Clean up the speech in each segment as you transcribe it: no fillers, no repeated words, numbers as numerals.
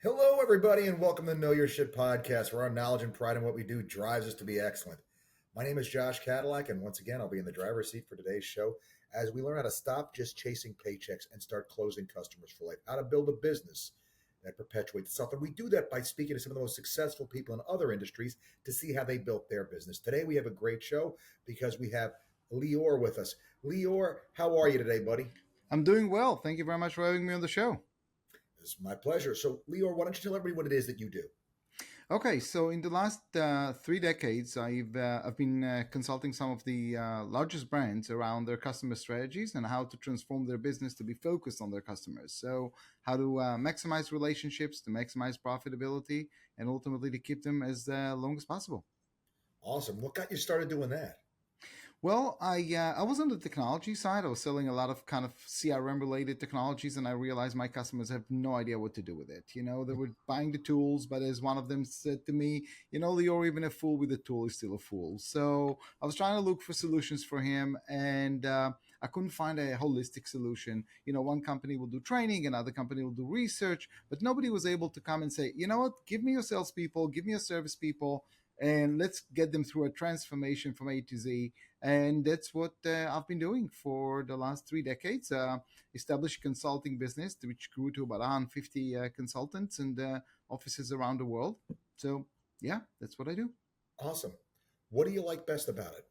Hello, everybody, and welcome to Know Your Shit podcast, where our knowledge and pride in what we do drives us to be excellent. My name is Josh Cadillac, and once again, I'll be in the driver's seat for today's show as we learn how to stop just chasing paychecks and start closing customers for life, how to build a business that perpetuates itself. And we do that by speaking to some of the most successful people in other industries to see how they built their business. Today, we have a great show because we have Lior with us. Lior, how are you today, buddy? I'm doing well. Thank you very much for having me on the show. It's my pleasure. So, Lior, why don't you tell everybody what it is that you do? Okay, so in the last 3 decades, I've been consulting some of the largest brands around their customer strategies and how to transform their business to be focused on their customers. So, how to maximize relationships, to maximize profitability, and ultimately to keep them as long as possible. Awesome. What got you started doing that? Well, I was on the technology side. I was selling a lot of kind of CRM related technologies, and I realized my customers have no idea what to do with it. They were buying the tools, but as one of them said to me, Lior, even a fool with a tool is still a fool. So I was trying to look for solutions for him, and I couldn't find a holistic solution. One company will do training, another company will do research, but nobody was able to come and say, you know what, give me your salespeople, give me your service people, and let's get them through a transformation from A to Z. And that's what I've been doing for the last 3 decades. Established a consulting business, which grew to about 150 consultants and offices around the world. So, yeah, that's what I do. Awesome. What do you like best about it?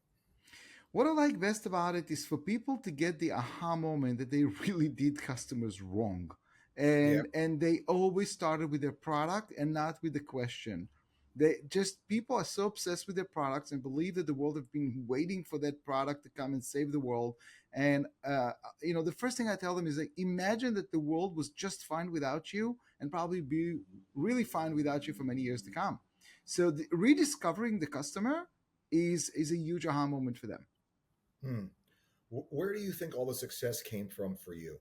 What I like best about it is for people to get the aha moment that they really did customers wrong. Yeah. And they always started with their product and not with the question. They just people are so obsessed with their products and believe that the world have been waiting for that product to come and save the world. And the first thing I tell them is like, imagine that the world was just fine without you and probably be really fine without you for many years to come. So rediscovering the customer is a huge aha moment for them. Hmm. Where do you think all the success came from for you?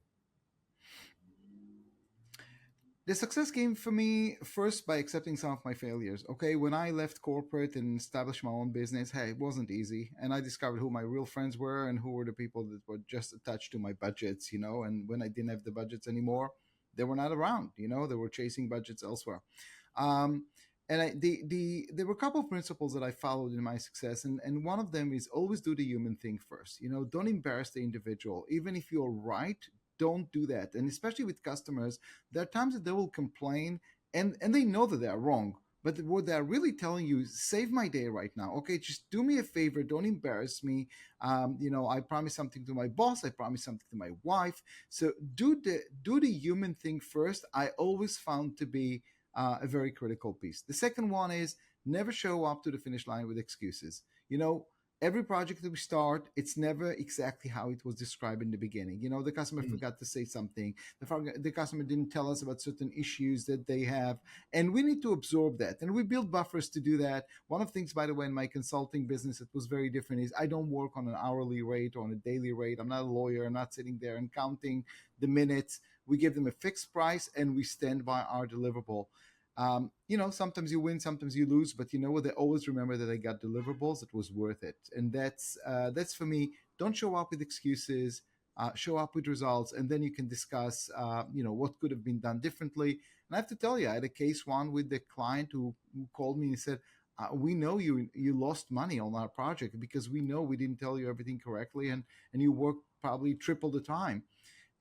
The success came for me first by accepting some of my failures. Okay, when I left corporate and established my own business, hey, it wasn't easy. And I discovered who my real friends were and who were the people that were just attached to my budgets, And when I didn't have the budgets anymore, they were not around, they were chasing budgets elsewhere. Um, and there were a couple of principles that I followed in my success, and one of them is always do the human thing first. Don't embarrass the individual, even if you're right. Don't do that, and especially with customers, there are times that they will complain, and they know that they are wrong. But what they're really telling you is, save my day right now. Okay, just do me a favor. Don't embarrass me. I promise something to my boss. I promise something to my wife. So do the human thing first. I always found to be a very critical piece. The second one is never show up to the finish line with excuses. Every project that we start, it's never exactly how it was described in the beginning. The customer Hmm. forgot to say something. The customer didn't tell us about certain issues that they have. And we need to absorb that. And we build buffers to do that. One of the things, by the way, in my consulting business, it was very different is I don't work on an hourly rate or on a daily rate. I'm not a lawyer. I'm not sitting there and counting the minutes. We give them a fixed price and we stand by our deliverable. Sometimes you win, sometimes you lose, but you know what? They always remember that I got deliverables. It was worth it, and that's for me. Don't show up with excuses. Show up with results, and then you can discuss, what could have been done differently. And I have to tell you, I had a case one with the client who called me and said, "We know you lost money on our project because we know we didn't tell you everything correctly, and you worked probably triple the time."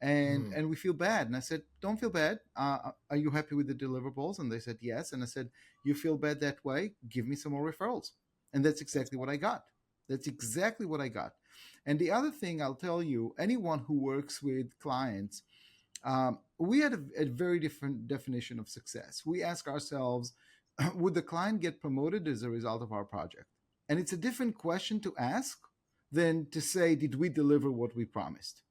and Hmm. and we feel bad. And I said, don't feel bad. Are you happy with the deliverables? And they said yes. And I said, you feel bad that way, give me some more referrals. And that's That's exactly what I got. That's exactly what I got. And the other thing I'll tell you, anyone who works with clients, we had a very different definition of success. We ask ourselves, would the client get promoted as a result of our project? And it's a different question to ask than to say, did we deliver what we promised?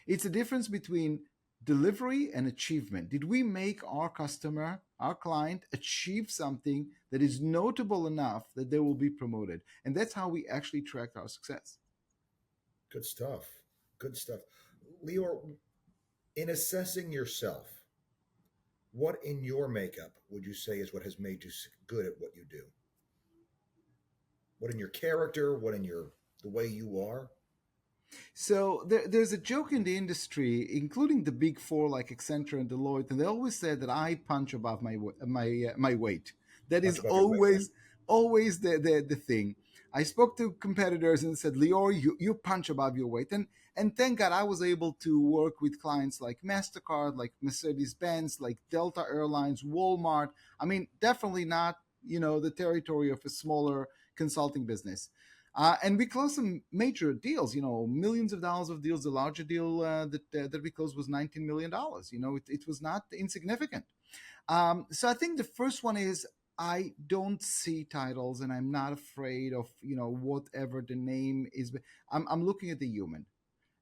It's a difference between delivery and achievement. Did we make our customer, our client, achieve something that is notable enough that they will be promoted? And that's how we actually track our success. good stuff. Good stuff. Lior, in assessing yourself, what in your makeup would you say is what has made you good at what you do? What in your character? What in the way you are? So there's a joke in the industry, including the big four like Accenture and Deloitte, and they always say that I punch above my weight. That Punch is above your weight. Yeah. always the thing. I spoke to competitors and said, Lior, you punch above your weight. And thank God I was able to work with clients like MasterCard, like Mercedes Benz, like Delta Airlines, Walmart. I mean, definitely not, the territory of a smaller consulting business. And we closed some major deals, millions of dollars of deals. The larger deal that we closed was $19 million. It was not insignificant. So I think the first one is I don't see titles, and I'm not afraid of whatever the name is. I'm looking at the human.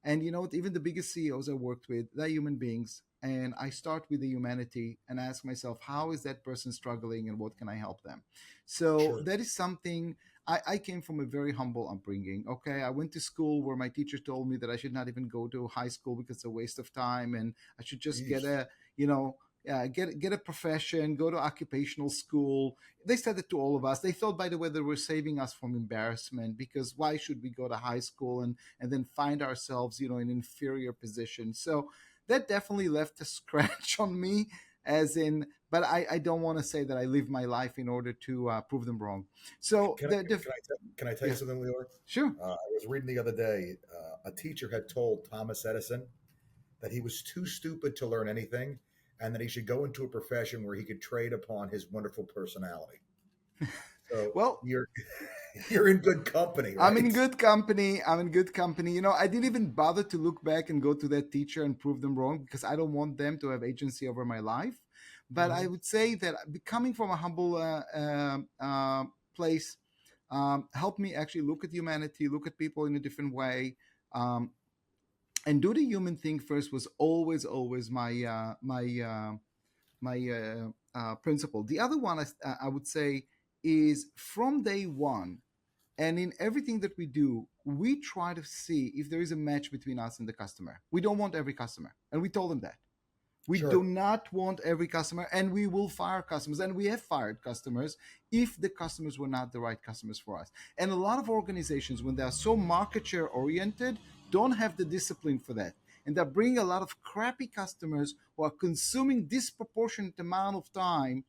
And you know what? Even the biggest CEOs I worked with, they're human beings. And I start with the humanity and ask myself, how is that person struggling and what can I help them? So Sure. that is something. I came from a very humble upbringing. Okay. I went to school where my teacher told me that I should not even go to high school because it's a waste of time and I should just get Yeesh. you know, get a profession, go to occupational school. They said it to all of us. They thought, by the way, they were saving us from embarrassment because why should we go to high school and then find ourselves, in inferior position. So that definitely left a scratch on me, as in, but I don't want to say that I live my life in order to prove them wrong. So Can I can I tell you yeah, something, Leor? sure. I was reading the other day. A teacher had told Thomas Edison that he was too stupid to learn anything, and that he should go into a profession where he could trade upon his wonderful personality. So Well, you're you're in good company, I'm in right? good company. I'm in good company. I didn't even bother to look back and go to that teacher and prove them wrong because I don't want them to have agency over my life. But I Hmm. would say that coming from a humble place helped me actually look at humanity, look at people in a different way, um, and do the human thing first was always my principle. The other one I would say is from day one and in everything that we do, we try to see if there is a match between us and the customer. We don't want every customer. And we told them that. We do Sure. not want every customer, and we will fire customers. And we have fired customers if the customers were not the right customers for us. And a lot of organizations, when they are so market share oriented, don't have the discipline for that. And they're bringing a lot of crappy customers who are consuming disproportionate amount of time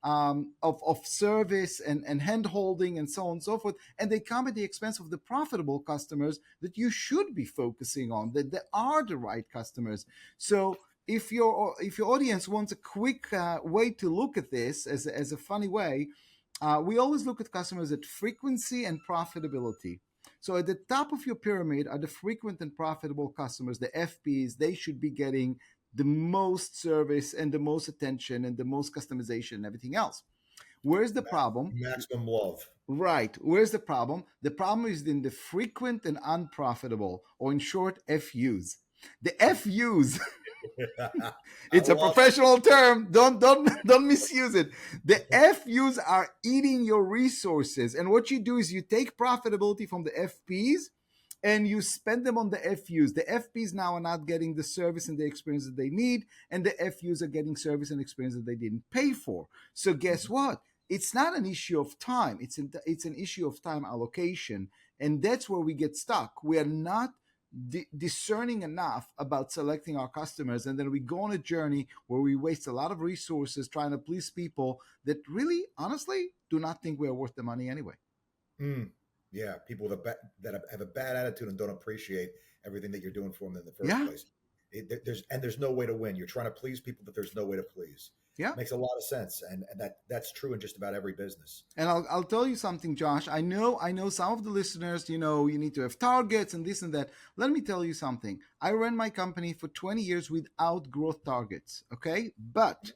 of service and hand holding and so on and so forth. And they come at the expense of the profitable customers that you should be focusing on, that they are the right customers. So if your audience wants a quick way to look at this as a funny way, we always look at customers at frequency and profitability. So at the top of your pyramid are the frequent and profitable customers, the FPs. They should be getting the most service and the most attention and the most customization and everything else. Where's the problem? Maximum love. Right. Where's the problem? The problem is in the frequent and unprofitable, or in short, FUs. The FUs, I it's a love it. professional term. Don't misuse it. The FUs are eating your resources, and what you do is you take profitability from the FPs and you spend them on the FUs. The FPs now are not getting the service and the experience that they need, and the FUs are getting service and experience that they didn't pay for. So guess what? It's not an issue of time. It's an issue of time allocation, and that's where we get stuck. We are not discerning enough about selecting our customers, and then we go on a journey where we waste a lot of resources trying to please people that really honestly do not think we're worth the money anyway. Mm. Yeah, people that have a bad attitude and don't appreciate everything that you're doing for them in the first Yeah, place. There's no way to win. You're trying to please people that there's no way to please. yeah. Makes a lot of sense, and that's true in just about every business. And I'll tell you something, Josh. I know some of the listeners, you need to have targets and this and that. Let me tell you something. I ran my company for 20 years without growth targets. Okay. But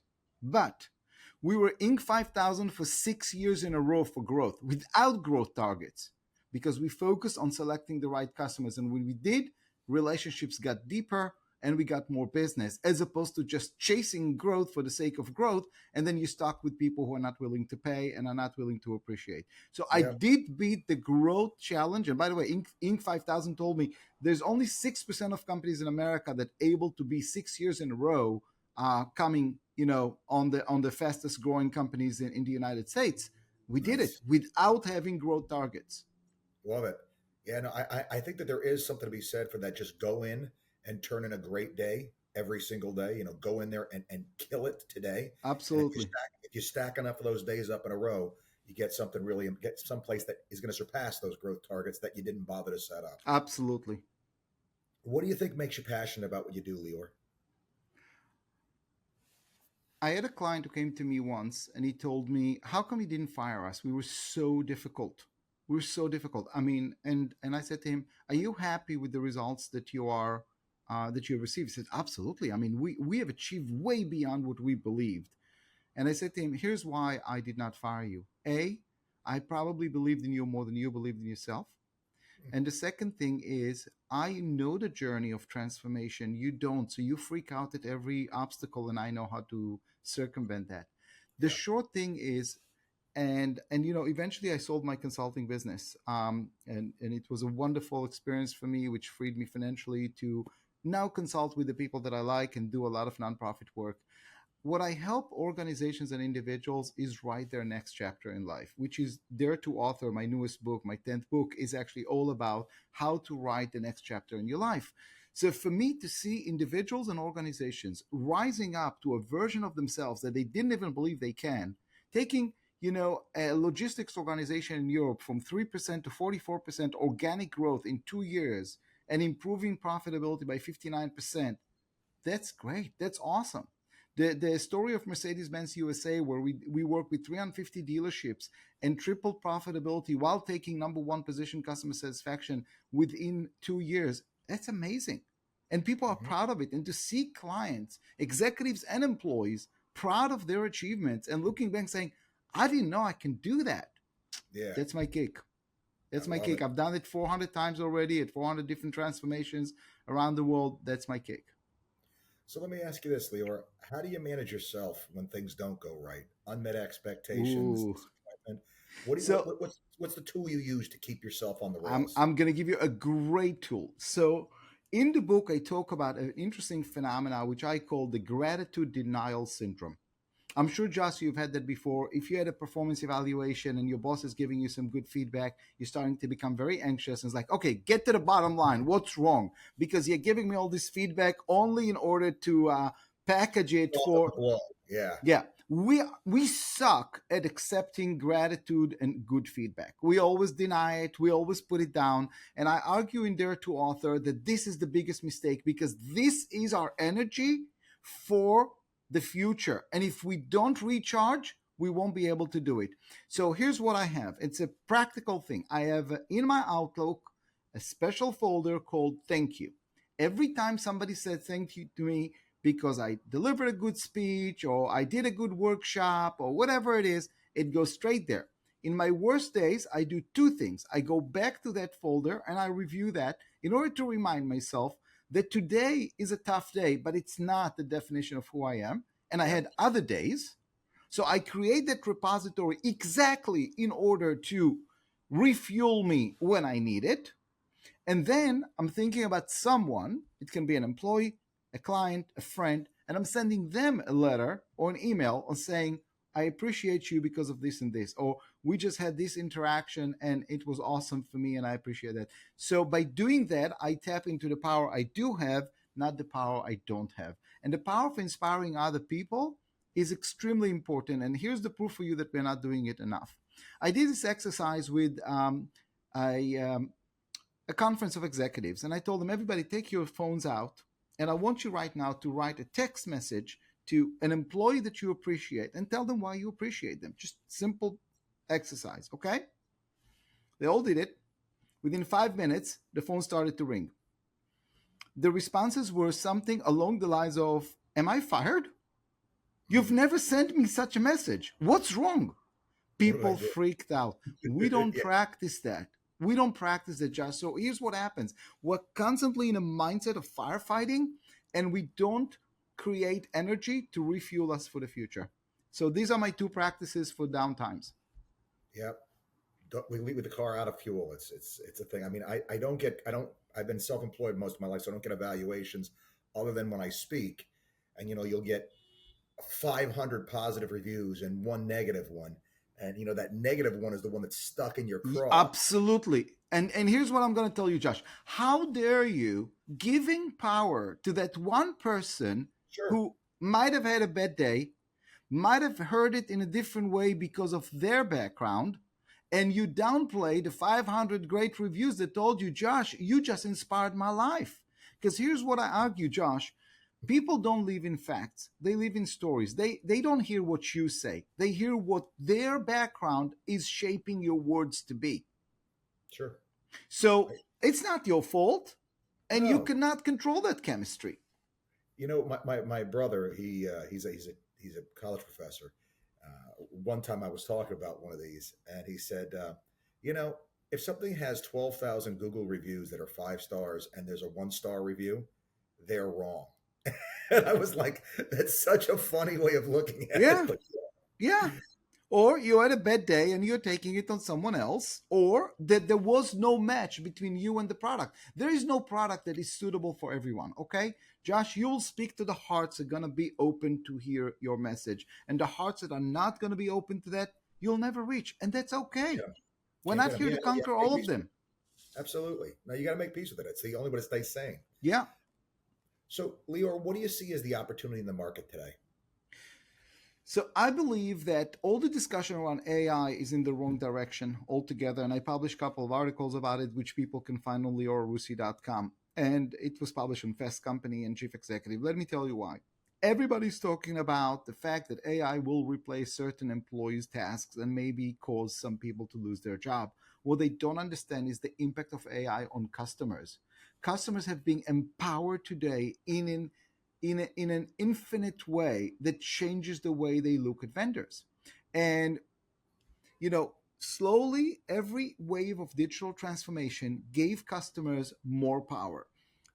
we were Inc. 5000 for 6 years in a row for growth without growth targets because we focused on selecting the right customers. And when we did, relationships got deeper and we got more business as opposed to just chasing growth for the sake of growth. And then you stuck with people who are not willing to pay and are not willing to appreciate. So I Yeah, did beat the growth challenge. And by the way, Inc. 5000 told me there's only 6% of companies in America that able to be 6 years in a row coming, on the fastest growing companies in the United States. We did it nice. without having growth targets. Love it. Yeah, no, I think that there is something to be said for that. Just go in and turn in a great day every single day. Go in there and kill it today. And Absolutely. if you stack enough of those days up in a row, you get something really get someplace that is going to surpass those growth targets that you didn't bother to set up. Absolutely. What do you think makes you passionate about what you do, Lior? I had a client who came to me once and he told me, "How come you didn't fire us? We were so difficult. We were so difficult." I mean, and I said to him, "Are you happy with the results that you have received?" He said, "Absolutely. I mean, we have achieved way beyond what we believed." And I said to him, "Here's why I did not fire you. A, I probably believed in you more than you believed in yourself. And the second thing is, I know the journey of transformation. You don't. So you freak out at every obstacle, and I know how to circumvent that. The Yeah. short thing is, eventually I sold my consulting business. And it was a wonderful experience for me, which freed me financially to now consult with the people that I like and do a lot of nonprofit work. What I help organizations and individuals is write their next chapter in life, which is Dare to Author. My newest book, my 10th book, is actually all about how to write the next chapter in your life. So for me to see individuals and organizations rising up to a version of themselves that they didn't even believe they can, taking a logistics organization in Europe from 3% to 44% organic growth in 2 years and improving profitability by 59%, that's great. That's awesome. The story of Mercedes-Benz USA, where we work with 350 dealerships and tripled profitability while taking number one position customer satisfaction within 2 years, that's amazing. And people are Hmm. proud of it. And to see clients, executives, and employees proud of their achievements and looking back saying, "I didn't know I can do that." Yeah, That's my cake. I That's my love cake. it. I've done it 400 times already at 400 different transformations around the world. That's my cake. So let me ask you this, Lior. How do you manage yourself when things don't go right? Unmet expectations, Ooh. disappointment. What do you, So what's the tool you use to keep yourself on the I'm rails? I'm gonna give you a great tool. So in the book, I talk about an interesting phenomena which I call the gratitude denial syndrome. I'm sure, Josh, you've had that before. If you had a performance evaluation and your boss is giving you some good feedback, you're starting to become very anxious. And it's like, okay, get to the bottom line. What's wrong? Because you're giving me all this feedback only in order to package it Off for. the blow. Yeah. Yeah, we suck at accepting gratitude and good feedback. We always deny it, we always put it down, and I argue in Dare to Author that this is the biggest mistake because this is our energy for the future. And if we don't recharge, we won't be able to do it. So here's what I have. It's a practical thing. I have in my Outlook a special folder called Thank You. Every time somebody said thank you to me, because I delivered a good speech or I did a good workshop or whatever it is, it goes straight there. In my worst days, I do two things. I go back to that folder and I review that in order to remind myself that today is a tough day, but it's not the definition of who I am. And I Yeah. had other days. So I create that repository exactly in order to refuel me when I need it. And then I'm thinking about someone, it can be an employee, a client, a friend, and I'm sending them a letter or an email on saying, "I appreciate you because of this and this," or "We just had this interaction and it was awesome for me and I appreciate that." So by doing that, I tap into the power I do have, not the power I don't have. And the power of inspiring other people is extremely important. And here's the proof for you that we're not doing it enough. I did this exercise with a a conference of executives, and I told them, everybody take your phones out, and I want you right now to write a text message to an employee that you appreciate and tell them why you appreciate them. Just simple exercise, okay? They all did it. Within 5 minutes, the phone started to ring. The responses were something along the lines of, "Am I fired? You've Mm. never sent me such a message. What's wrong?" What do I People do? freaked out. We don't Yeah. practice that. We don't practice that, Josh. So here's what happens: we're constantly in a mindset of firefighting, and we don't create energy to refuel us for the future. So these are my two practices for downtimes. Yep. We leave with the car out of fuel. It's a thing. I mean, I don't get I don't I've been self-employed most of my life, so I don't get evaluations other than when I speak. And you'll get 500 positive reviews and one negative one. And that negative one is the one that's stuck in your craw. Absolutely. And here's what I'm going to tell you, Josh. How dare you giving power to that one person Sure. who might have had a bad day, might have heard it in a different way because of their background, and you downplay the 500 great reviews that told you, Josh, you just inspired my life. Because here's what I argue, Josh. People don't live in facts, they live in stories. They don't hear what you say, they hear what their background is shaping your words to be. Sure. So I, it's not your fault, and you no. cannot control that chemistry. My brother, he's a college professor. One time I was talking about one of these, and he said, you know, if something has 12,000 Google reviews that are 5 stars and there's a 1 star review, they're wrong. And I was like, that's such a funny way of looking at it. Yeah, But yeah. Or you had a bad day and you're taking it on someone else, or that there was no match between you and the product. There is no product that is suitable for everyone, okay? Josh, you'll speak to the hearts that are going to be open to hear your message. And the hearts that are not going to be open to that, you'll never reach. And that's okay. yeah, We're can't not get them. here Yeah, to yeah, conquer make all of peace with them. it. Absolutely. No, you got to make peace with it. It's the only way to stay sane. Yeah. So, Lior, what do you see as the opportunity in the market today? So I believe that all the discussion around AI is in the wrong direction altogether. And I published a couple of articles about it, which people can find on liorarussy.com. And it was published on Fast Company and Chief Executive. Let me tell you why. Everybody's talking about the fact that AI will replace certain employees' tasks and maybe cause some people to lose their job. What they don't understand is the impact of AI on customers. Customers have been empowered today in an infinite way that changes the way they look at vendors. And slowly every wave of digital transformation gave customers more power.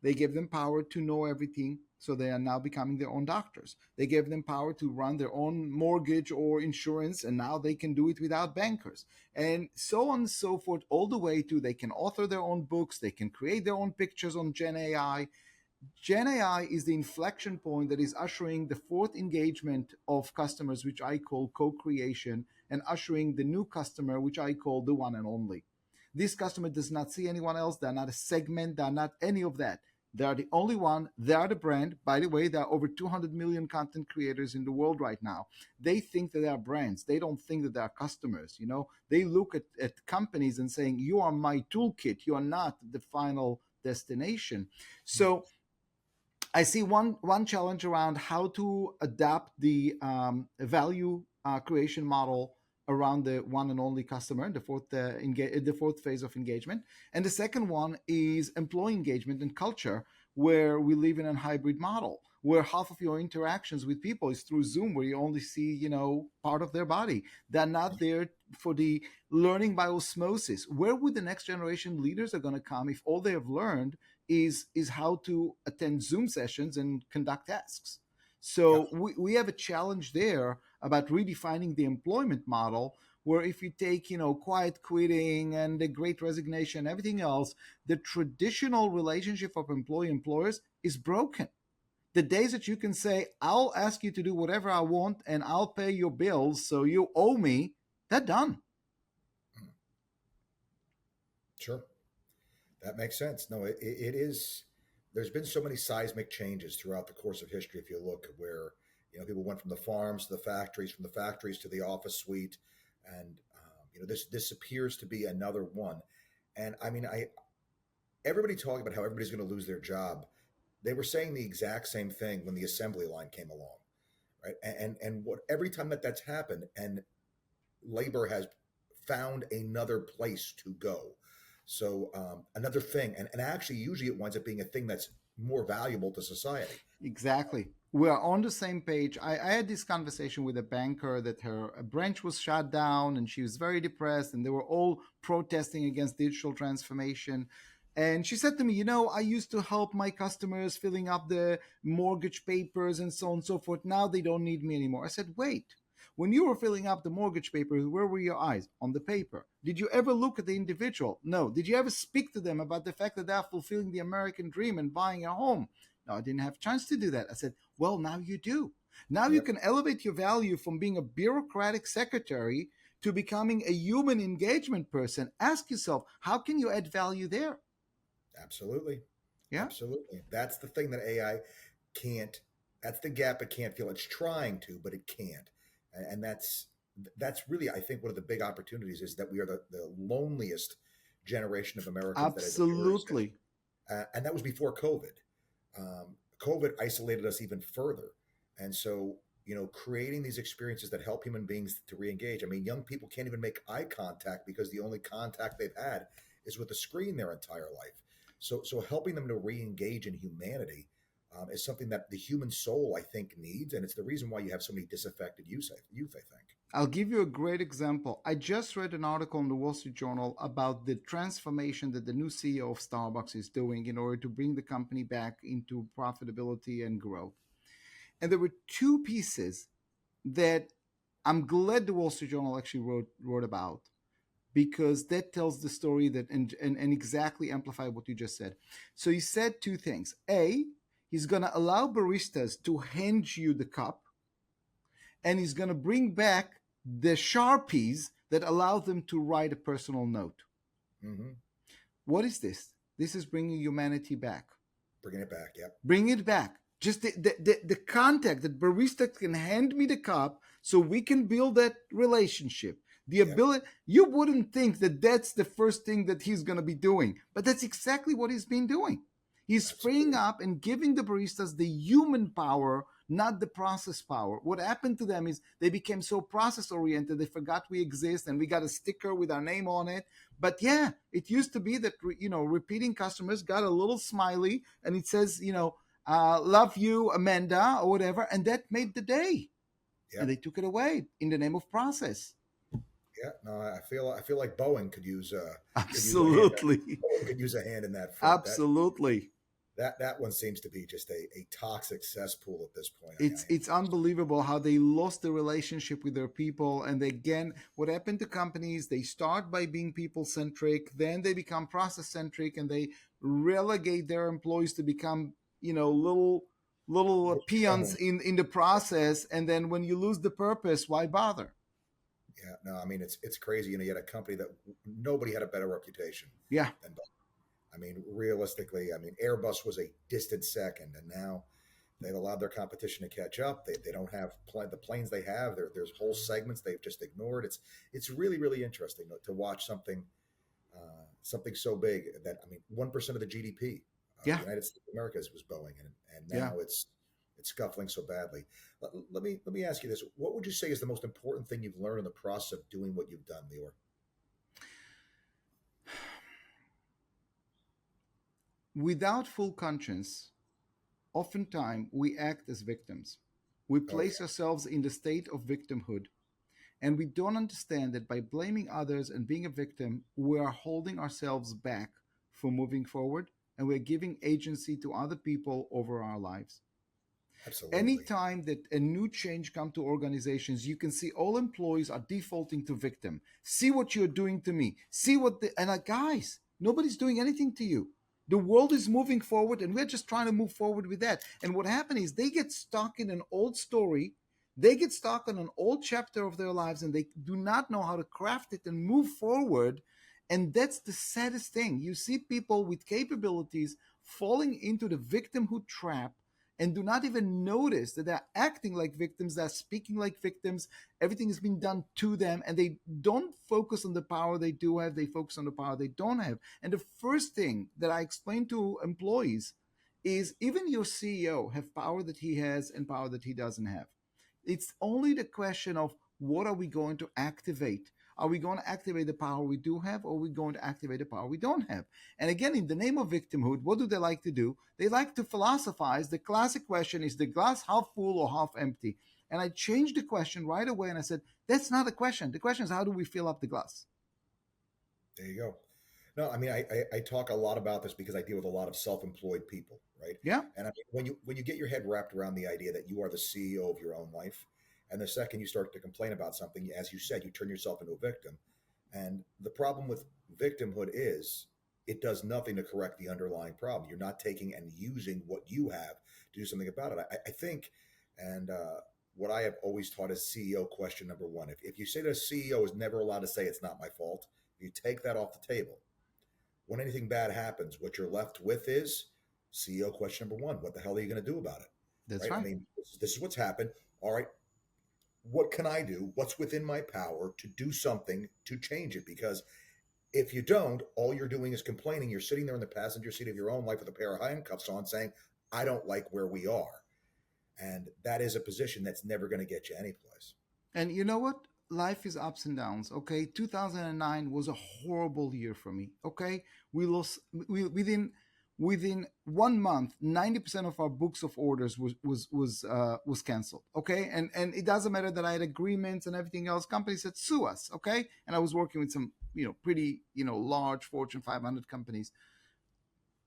They gave them power to know everything, so they are now becoming their own doctors. They gave them power to run their own mortgage or insurance, and now they can do it without bankers. And so on and so forth, all the way to they can author their own books, they can create their own pictures on Gen AI. Gen AI is the inflection point that is ushering the fourth engagement of customers, which I call co creation, and ushering the new customer, which I call the one and only. This customer does not see anyone else. They're not a segment. They're not any of that. They are the only one. They are the brand. By the way, there are over 200 million content creators in the world right now. They think that they are brands. They don't think that they are customers. They look at companies and saying, you are my toolkit. You are not the final destination. So I see one challenge around how to adapt the value creation model around the one and only customer, the fourth phase of engagement, and the second one is employee engagement and culture, where we live in a hybrid model, where half of your interactions with people is through Zoom, where you only see part of their body. They're not there for the learning by osmosis. Where would the next generation leaders are going to come if all they have learned is how to attend Zoom sessions and conduct tasks? Yeah. So we have a challenge there about redefining the employment model, where if you take, quiet quitting and the great resignation and everything else, the traditional relationship of employee employers is broken. The days that you can say, I'll ask you to do whatever I want and I'll pay your bills, so you owe me, they're done. Sure. That makes sense. No, it is. There's been so many seismic changes throughout the course of history. If you look where people went from the farms to the factories, from the factories to the office suite, and this appears to be another one. And I mean, I everybody talking about how everybody's going to lose their job. They were saying the exact same thing when the assembly line came along, right? And what every time that's happened, and labor has found another place to go. So another thing, and actually, usually it winds up being a thing that's more valuable to society. Exactly. We are on the same page. I had this conversation with a banker that her branch was shut down and she was very depressed, and they were all protesting against digital transformation. And she said to me, I used to help my customers filling up the mortgage papers and so on and so forth. Now they don't need me anymore. I said, wait, when you were filling up the mortgage papers, where were your eyes? On the paper. Did you ever look at the individual? No. Did you ever speak to them about the fact that they are fulfilling the American dream and buying a home? No, I didn't have a chance to do that. I said, well, now you do. Now you Yep. can elevate your value from being a bureaucratic secretary to becoming a human engagement person, ask yourself, how can you add value there? Absolutely. Yeah. Absolutely. That's the thing that AI can't, that's the gap it can't fill. It's trying to, but it can't. And that's really, I think, one of the big opportunities is that we are the loneliest generation of Americans that has ever existed. Absolutely. And that was before COVID. COVID isolated us even further. And so, creating these experiences that help human beings to re-engage. I mean, young people can't even make eye contact because the only contact they've had is with the screen their entire life. So helping them to re-engage in humanity is something that the human soul, I think, needs, and it's the reason why you have so many disaffected youth, I think. I'll give you a great example. I just read an article in the Wall Street Journal about the transformation that the new CEO of Starbucks is doing in order to bring the company back into profitability and growth. And there were two pieces that I'm glad the Wall Street Journal actually wrote about, because that tells the story that and exactly amplify what you just said. So he said two things. A, he's going to allow baristas to hand you the cup, and he's going to bring back the Sharpies that allow them to write a personal note. Mm-hmm. What is this? This is bringing humanity back. Bringing it back, yep. Bring it back. Just the contact that barista can hand me the cup so we can build that relationship. The ability, you wouldn't think that that's the first thing that he's going to be doing, but that's exactly what he's been doing. He's freeing up and giving the baristas the human power, not the process power. What happened to them is they became so process oriented, they forgot we exist and we got a sticker with our name on it. But yeah, it used to be that, repeating customers got a little smiley and it says, love you, Amanda, or whatever. And that made the day. Yeah. And they took it away in the name of process. Yeah, no, I feel like Boeing could use absolutely could use a hand in that front. Absolutely. That one seems to be just a toxic cesspool at this point. It's unbelievable how they lost the relationship with their people. And again, what happened to companies, they start by being people centric, then they become process centric, and they relegate their employees to become little peons in the process. And then when you lose the purpose, why bother? Yeah, no, I mean, it's crazy. You had a company that nobody had a better reputation. Yeah. Than Boeing. I mean, realistically, Airbus was a distant second, and now they've allowed their competition to catch up. They don't have the planes they have. There's whole segments they've just ignored. It's really, really interesting to watch something so big that 1% of the GDP of the United States of America was Boeing, and now it's scuffling so badly. Let me ask you this: what would you say is the most important thing you've learned in the process of doing what you've done, Lior? Without full conscience, oftentimes we act as victims. We place ourselves in the state of victimhood, and we don't understand that by blaming others and being a victim, we are holding ourselves back from moving forward, and we're giving agency to other people over our lives. Absolutely. Anytime that a new change comes to organizations, you can see all employees are defaulting to victim. See what you're doing to me. See what guys, nobody's doing anything to you. The world is moving forward, and we're just trying to move forward with that. And what happened is they get stuck in an old story. They get stuck in an old chapter of their lives, and they do not know how to craft it and move forward. And that's the saddest thing. You see people with capabilities falling into the victimhood trap and do not even notice that they're acting like victims, they're speaking like victims, everything has been done to them, and they don't focus on the power they do have, they focus on the power they don't have. And the first thing that I explain to employees is even your CEO have power that he has and power that he doesn't have. It's only the question of what are we going to activate? Are we going to activate the power we do have, or are we going to activate the power we don't have? And again, in the name of victimhood, what do they like to do? They like to philosophize. The classic question is the glass half full or half empty? And I changed the question right away, and I said, that's not the question. The question is, how do we fill up the glass? There you go. No, I talk a lot about this because I deal with a lot of self-employed people, right? Yeah. And when you get your head wrapped around the idea that you are the CEO of your own life, and the second you start to complain about something, as you said, you turn yourself into a victim. And the problem with victimhood is it does nothing to correct the underlying problem. You're not taking and using what you have to do something about it. I think, and what I have always taught is CEO question number one. If you say the CEO is never allowed to say it's not my fault, if you take that off the table, when anything bad happens, what you're left with is CEO question number one. What the hell are you going to do about it? That's Right? I right. mean, this is what's happened. All right. What can I do? What's within my power to do something to change it? Because if you don't, all you're doing is complaining. You're sitting there in the passenger seat of your own life with a pair of handcuffs on saying, I don't like where we are. And that is a position that's never going to get you anyplace. And you know what? Life is ups and downs. Okay, 2009 was a horrible year for me. Okay, we lost within 1 month. 90% of our books of orders was canceled. Okay, and it doesn't matter that I had agreements and everything else. Companies said sue us. Okay, and I was working with some pretty large Fortune 500 companies.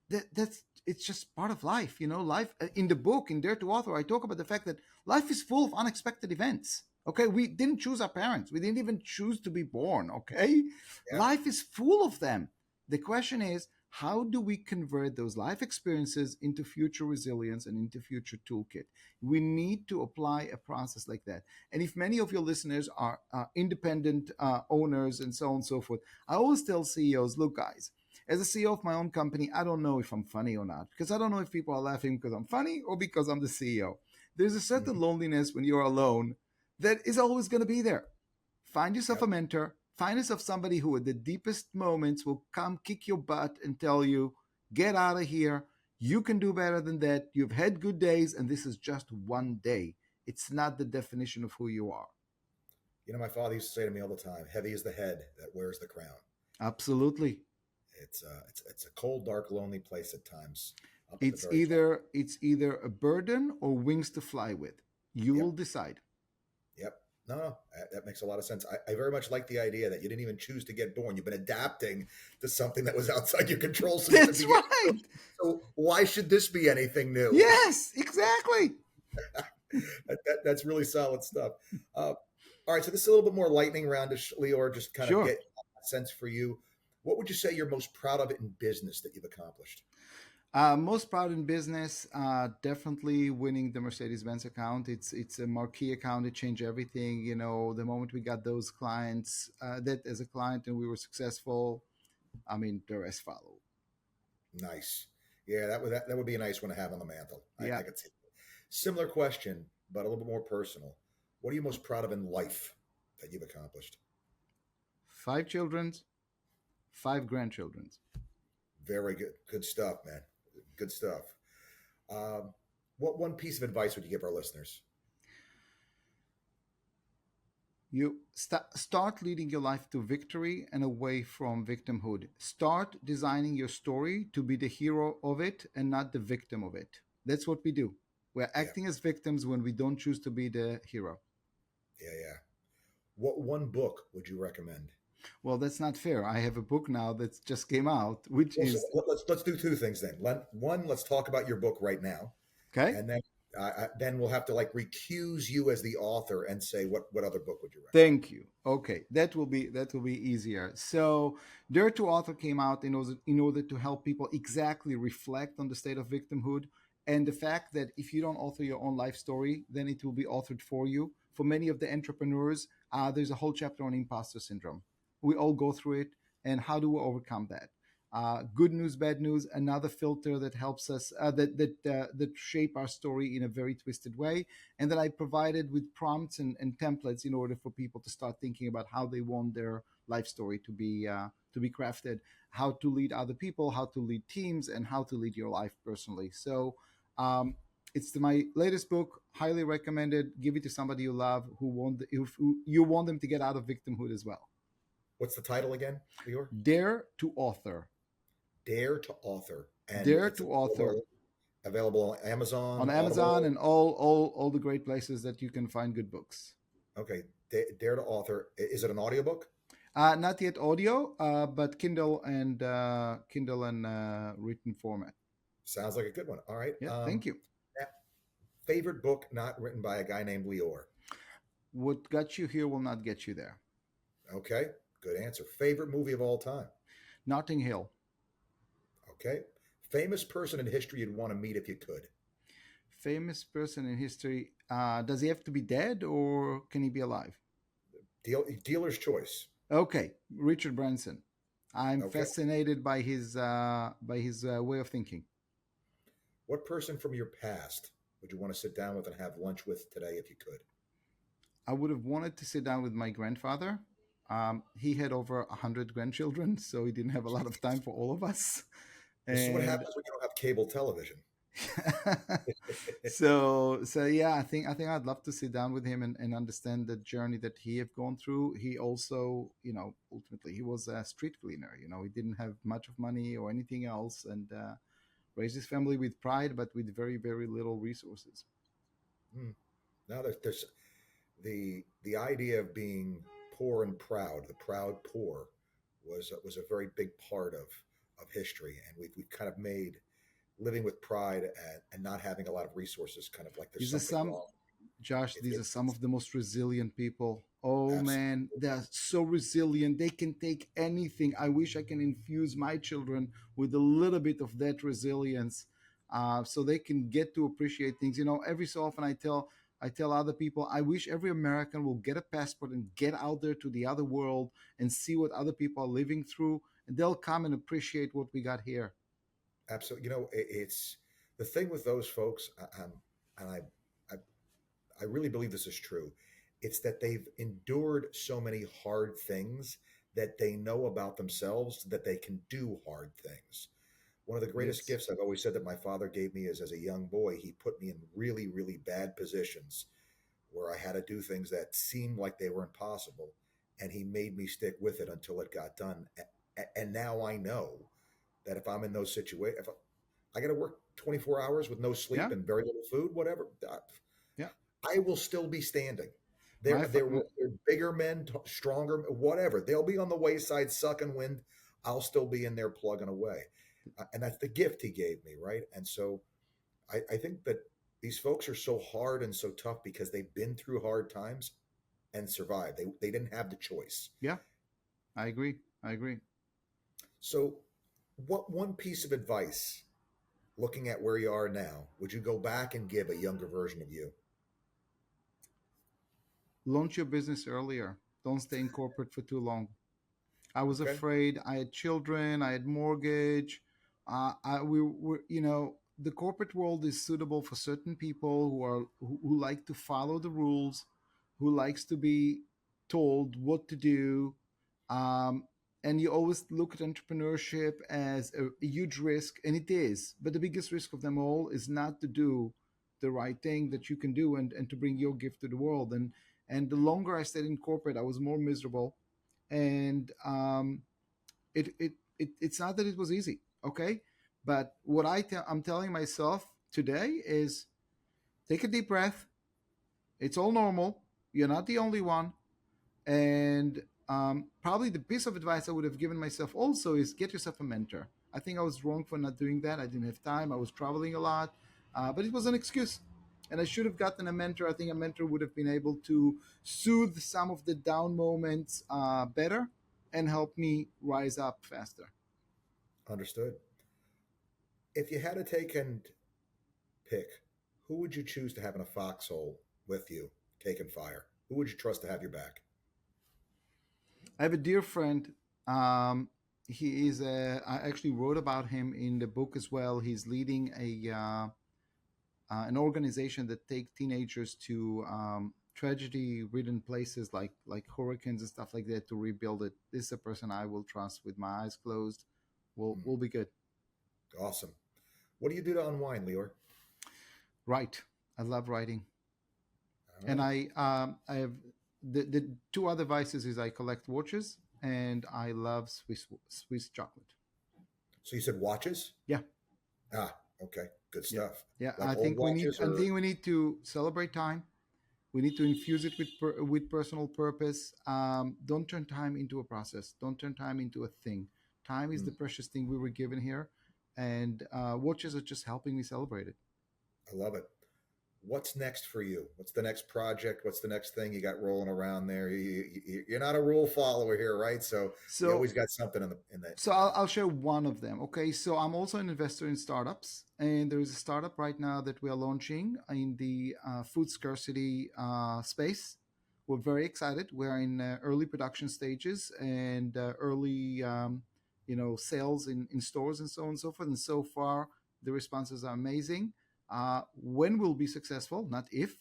That's it's just part of life. Life in the book in Dare to Author, I talk about the fact that life is full of unexpected events. Okay, we didn't choose our parents, we didn't even choose to be born. Okay, Yeah. life is full of them. The question is, how do we convert those life experiences into future resilience and into future toolkit? We need to apply a process like that. And if many of your listeners are independent owners and so on and so forth, I always tell CEOs, look guys, as a CEO of my own company, I don't know if I'm funny or not, because I don't know if people are laughing because I'm funny or because I'm the CEO. There's a certain Mhm. loneliness when you're alone that is always going to be there. Find yourself a Yep. mentor, find yourself somebody who, at the deepest moments, will come kick your butt and tell you, get out of here. You can do better than that. You've had good days, and this is just one day. It's not the definition of who you are. My father used to say to me all the time, heavy is the head that wears the crown. Absolutely. It's a cold, dark, lonely place at times up at the It's very top. either it's either a burden or wings to fly with. You will Yep. decide. Yep. No, that makes a lot of sense. I very much like the idea that you didn't even choose to get born. You've been adapting to something that was outside your control since the That's beginning. right. So why should this be anything new? Yes, exactly. That's really solid stuff. All right, so this is a little bit more lightning roundish, Lior, just kind of Sure. get a sense for you. What would you say you're most proud of it in business that you've accomplished? Most proud in business, definitely winning the Mercedes-Benz account. It's a marquee account. It changed everything. The moment we got those clients, that as a client, and we were successful. I mean, the rest followed. Nice. Yeah, that would be a nice one to have on the mantle. Yeah. I could see. Similar question, but a little bit more personal. What are you most proud of in life that you've accomplished? 5 children's, 5 grandchildren's. Very good. Good stuff, man. Good stuff. Um, what one piece of advice would you give our listeners? You start leading your life to victory and away from victimhood. Start designing your story to be the hero of it and not the victim of it. That's what we do. We're Yeah, acting as victims when we don't choose to be the hero. yeah. What one book would you recommend? Well, that's not fair. I have a book now that just came out, which Well, so is let's do two things then. One, let's talk about your book right now, okay. and then we'll have to like recuse you as the author and say what other book would you recommend? Thank you. Okay, that will be easier. So, Dare to Author came out in order to help people exactly reflect on the state of victimhood and the fact that if you don't author your own life story, then it will be authored for you. For many of the entrepreneurs, there's a whole chapter on imposter syndrome. We all go through it, and how do we overcome that? Good news, bad news, another filter that helps us that shape our story in a very twisted way, and that I provided with prompts and templates in order for people to start thinking about how they want their life story to be crafted, how to lead other people, how to lead teams, and how to lead your life personally. So it's my latest book, highly recommended. Give it to somebody you love who you want them to get out of victimhood as well. What's the title again, Lior? Dare to Author. Dare to Author, and Dare it's to Author available on on Amazon, Amazon Audible. and all the great places that you can find good books. Okay, Dare to Author. Is it an audiobook? Not yet audio, but Kindle and written format. Sounds like a good one. All right. Yeah, thank you. Favorite book not written by a guy named Lior. What got you here will not get you there. Okay, good answer. Favorite movie of all time. Notting Hill. Okay, famous person in history you'd want to meet if you could. famous person in history. Does he have to be dead or can he be alive? Dealer's choice. Okay, Richard Branson. I'm Okay. fascinated by his way of thinking. What person from your past would you want to sit down with and have lunch with today if you could? I would have wanted to sit down with my grandfather. He had over 100 grandchildren, so he didn't have a lot of time for all of us. This is what And happens when you don't have cable television. so yeah, I think I'd love to sit down with him and understand the journey that he have gone through. He also, ultimately he was a street cleaner. He didn't have much of money or anything else, and raised his family with pride, but with very very little resources. Hmm. Now there's the idea of being poor and proud, the proud poor, was a very big part of history, and we've kind of made living with pride and not having a lot of resources kind of like there's These are something some wrong. Josh, It, these it, are some it's of the most resilient people. Oh man, absolutely they're so resilient. They can take anything. I wish I can infuse my children with a little bit of that resilience, so they can get to appreciate things. Every so often I tell other people, I wish every American will get a passport and get out there to the other world and see what other people are living through, and they'll come and appreciate what we got here. absolutely. It's the thing with those folks, and I I really believe this is true. It's that they've endured so many hard things that they know about themselves that they can do hard things. One of the greatest Yes. gifts I've always said that my father gave me is as a young boy, he put me in really, really bad positions where I had to do things that seemed like they were impossible. And he made me stick with it until it got done. And now I know that if I'm in those situations, if I got to work 24 hours with no sleep Yeah. and very little food, whatever, Yeah. I will still be standing. My, fa- They're bigger men, stronger, whatever. They'll be on the wayside sucking wind. I'll still be in there plugging away. And that's the gift he gave me, right? And so I think that these folks are so hard and so tough because they've been through hard times and survived. They didn't have the choice. yeah. I agree. I agree. So, what one piece of advice, looking at where you are now, would you go back and give a younger version of you? Launch your business earlier. Don't stay in corporate for too long. I was Okay. afraid. I had children. I had mortgage. We were, the corporate world is suitable for certain people who like to follow the rules, who likes to be told what to do, um, and you always look at entrepreneurship as a huge risk, and it is. But the biggest risk of them all is not to do the right thing that you can do and to bring your gift to the world. And the longer I stayed in corporate, I was more miserable, and it's not that it was easy, okay, but what I'm telling myself today is take a deep breath. It's all normal. You're not the only one. And probably the piece of advice I would have given myself also is get yourself a mentor. I think I was wrong for not doing that. I didn't have time. I was traveling a lot, but it was an excuse. And I should have gotten a mentor. I think a mentor would have been able to soothe some of the down moments better and help me rise up faster. Understood. If you had to take and pick, who would you choose to have in a foxhole with you taking fire? Who would you trust to have your back? I have a dear friend. He is I actually wrote about him in the book as well. He's leading an organization that take teenagers to tragedy-ridden places like hurricanes and stuff like that to rebuild it. This is a person I will trust with my eyes closed. Will Hmm, will be good. awesome. What do you do to unwind, Lior? Write. I love writing, All and right. I have the two other vices is I collect watches and I love Swiss chocolate. So you said watches? Yeah, Ah, okay. Good yeah, stuff. yeah. Like old I watches or think we need to celebrate time. We need to infuse it with personal purpose. Don't turn time into a process. Don't turn time into a thing. Time is hmm, the precious thing we were given here, and watches are just helping me celebrate it. I love it. what's next for you? What's the next project? What's the next thing you got rolling around there? You're not a rule follower here, right? So you So always got something in the in the so in the. I'll share one of them. Okay, so I'm also an investor in startups, and there is a startup right now that we are launching in the food scarcity space. We're very excited. We're in early production stages and early, sales in stores and so on and so forth. And so far, the responses are amazing. When we'll be successful, not if,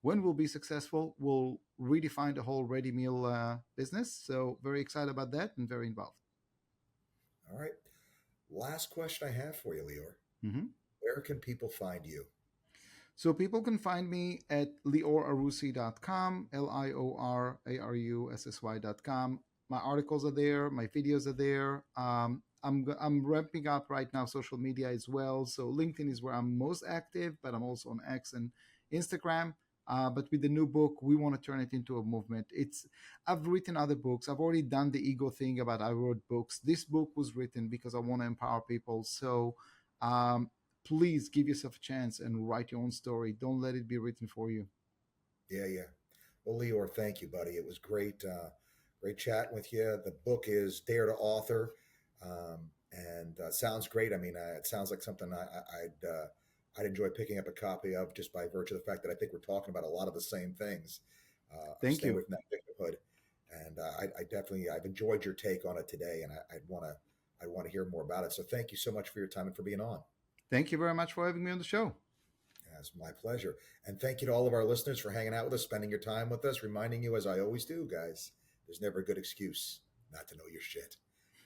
when we'll be successful, we'll redefine the whole ready meal business. So very excited about that and very involved. All right. Last question I have for you, Lior. Mm-hmm. Where can people find you? So people can find me at liorarussy.com, LIORARUSSY.com. My articles are there, my videos are there. I'm ramping up right now social media as well. So LinkedIn is where I'm most active, but I'm also on X and Instagram. But with the new book, we want to turn it into a movement. I've written other books. I've already done the ego thing about I wrote books. This book was written because I want to empower people. So um, please give yourself a chance and write your own story. Don't let it be written for you. Yeah, yeah. Well, Lior, thank you, buddy. It was great, great chatting with you. The book is Dare to Author, and sounds great. I mean, it sounds like something I'd enjoy picking up a copy of just by virtue of the fact that I think we're talking about a lot of the same things. Thank Stay you. with that victimhood, and I definitely I've enjoyed your take on it today, and I'd want to hear more about it. So thank you so much for your time and for being on. Thank you very much for having me on the show. It's my pleasure. And thank you to all of our listeners for hanging out with us, spending your time with us, reminding you, as I always do, guys, there's never a good excuse not to know your shit.